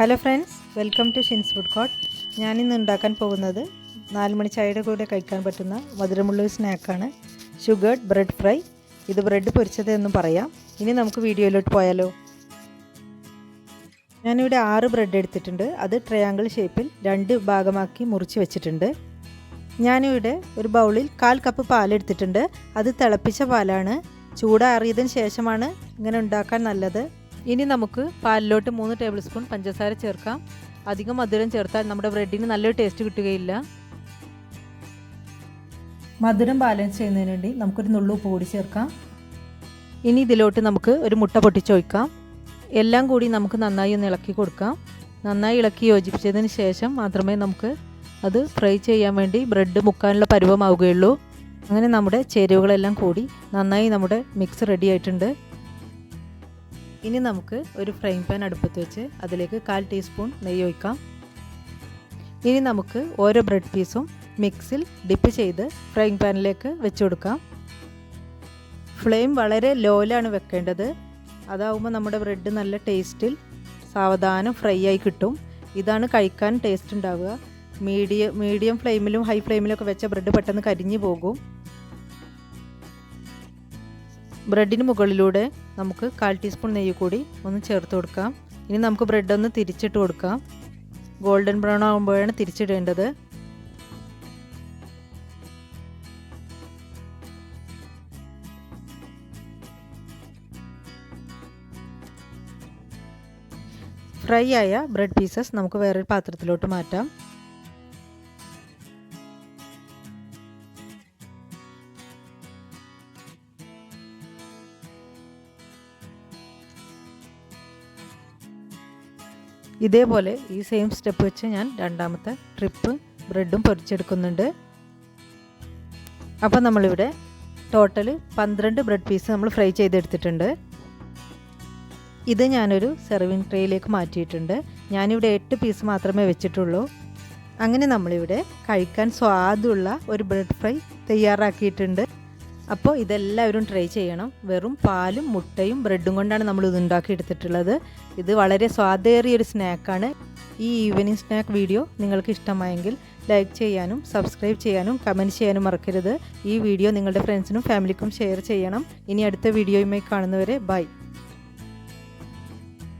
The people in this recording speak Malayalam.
Hello friends, welcome to Shin's food court. ഞാനിന്ന് ഉണ്ടാക്കാൻ പോകുന്നത് 4 മണി ചായയുടെ കൂടെ കഴിക്കാൻ പറ്റുന്ന മധുരമുള്ളൊരു സ്നാക്കാണ് ഷുഗർഡ് ബ്രെഡ് ഫ്രൈ. ഇത് ബ്രെഡ് പൊരിച്ചത് എന്നും പറയാം. ഇനി നമുക്ക് വീഡിയോയിലോട്ട് പോയാലോ. ഞാനിവിടെ 6 ബ്രെഡ് എടുത്തിട്ടുണ്ട്. അത് ട്രയാങ്കിൾ ഷേപ്പിൽ 2 ഭാഗമാക്കി മുറിച്ച് വെച്ചിട്ടുണ്ട്. ഞാനിവിടെ ഒരു ബൗളിൽ 1/4 കപ്പ് പാലെടുത്തിട്ടുണ്ട്. അത് തിളപ്പിച്ച പാലാണ്. ചൂടാറിയതിന് ശേഷമാണ് ഇങ്ങനെ ഉണ്ടാക്കാൻ നല്ലത്. ഇനി നമുക്ക് പാലിലോട്ട് 3 ടേബിൾ സ്പൂൺ പഞ്ചസാര ചേർക്കാം. അധികം മധുരം ചേർത്താൽ നമ്മുടെ ബ്രെഡിന് നല്ലൊരു ടേസ്റ്റ് കിട്ടുകയില്ല. മധുരം ബാലൻസ് ചെയ്യുന്നതിന് വേണ്ടി നമുക്കൊരു നുള്ളു ഉപ്പ് കൂടി ചേർക്കാം. ഇനി ഇതിലോട്ട് നമുക്ക് ഒരു മുട്ട പൊട്ടിച്ചൊഴിക്കാം. എല്ലാം കൂടി നമുക്ക് നന്നായി ഒന്ന് ഇളക്കി കൊടുക്കാം. നന്നായി ഇളക്കി യോജിപ്പിച്ചതിന് ശേഷം മാത്രമേ നമുക്ക് അത് ഫ്രൈ ചെയ്യാൻ വേണ്ടി ബ്രെഡ് മുക്കാനുള്ള പരുവമാവുകയുള്ളൂ. അങ്ങനെ നമ്മുടെ ചേരുവകളെല്ലാം കൂടി നന്നായി നമ്മുടെ മിക്സ് റെഡി ആയിട്ടുണ്ട്. ഇനി നമുക്ക് ഒരു ഫ്രൈങ് പാൻ അടുപ്പത്ത് വെച്ച് അതിലേക്ക് 1/4 ടീസ്പൂൺ നെയ്യ് ഒഴിക്കാം. ഇനി നമുക്ക് ഓരോ ബ്രെഡ് പീസും മിക്സിൽ ഡിപ്പ് ചെയ്ത് ഫ്രൈങ് പാനിലേക്ക് വെച്ച് കൊടുക്കാം. ഫ്ലെയിം വളരെ ലോയിലാണ് വെക്കേണ്ടത്. അതാവുമ്പോൾ നമ്മുടെ ബ്രെഡ് നല്ല ടേസ്റ്റിൽ സാവധാനം ഫ്രൈ ആയി കിട്ടും. ഇതാണ് കഴിക്കാൻ ടേസ്റ്റ് ഉണ്ടാവുക. മീഡിയം ഫ്ലെയിമിലും ഹൈ ഫ്ലെയിമിലും ഒക്കെ വെച്ച ബ്രെഡ് പെട്ടെന്ന് കരിഞ്ഞു പോകും. ബ്രെഡിന് മുകളിലൂടെ നമുക്ക് 1/4 ടീസ്പൂൺ നെയ്യ് കൂടി ഒന്ന് ചേർത്ത് കൊടുക്കാം. ഇനി നമുക്ക് ബ്രെഡ് ഒന്ന് തിരിച്ചിട്ട് കൊടുക്കാം. ഗോൾഡൻ ബ്രൗൺ ആകുമ്പോഴാണ് തിരിച്ചിടേണ്ടത്. ഫ്രൈ ആയ ബ്രെഡ് പീസസ് നമുക്ക് വേറൊരു പാത്രത്തിലോട്ട് മാറ്റാം. ഇതേപോലെ ഈ സെയിം സ്റ്റെപ്പ് വെച്ച് ഞാൻ രണ്ടാമത്തെ ട്രിപ്പ് ബ്രെഡും പൊരിച്ചെടുക്കുന്നുണ്ട്. അപ്പോൾ നമ്മളിവിടെ ടോട്ടൽ 12 ബ്രെഡ് പീസ് നമ്മൾ ഫ്രൈ ചെയ്തെടുത്തിട്ടുണ്ട്. ഇത് ഞാനൊരു സെർവിങ് ട്രേയിലേക്ക് മാറ്റിയിട്ടുണ്ട്. ഞാനിവിടെ 8 പീസ് മാത്രമേ വെച്ചിട്ടുള്ളൂ. അങ്ങനെ നമ്മളിവിടെ കഴിക്കാൻ സ്വാദുള്ള ഒരു ബ്രെഡ് ഫ്രൈ തയ്യാറാക്കിയിട്ടുണ്ട്. അപ്പോൾ ഇതെല്ലാവരും ട്രൈ ചെയ്യണം. വെറും പാലും മുട്ടയും ബ്രെഡും കൊണ്ടാണ് നമ്മൾ ഇത് ഉണ്ടാക്കിയെടുത്തിട്ടുള്ളത്. ഇത് വളരെ സ്വാദേറിയൊരു സ്നാക്കാണ്. ഈ ഈവനിങ് സ്നാക്ക് വീഡിയോ നിങ്ങൾക്ക് ഇഷ്ടമായെങ്കിൽ ലൈക്ക് ചെയ്യാനും സബ്സ്ക്രൈബ് ചെയ്യാനും കമൻറ്റ് ചെയ്യാനും മറക്കരുത്. ഈ വീഡിയോ നിങ്ങളുടെ ഫ്രണ്ട്സിനും ഫാമിലിക്കും ഷെയർ ചെയ്യണം. ഇനി അടുത്ത വീഡിയോയുമായി കാണുന്നവരെ ബൈ.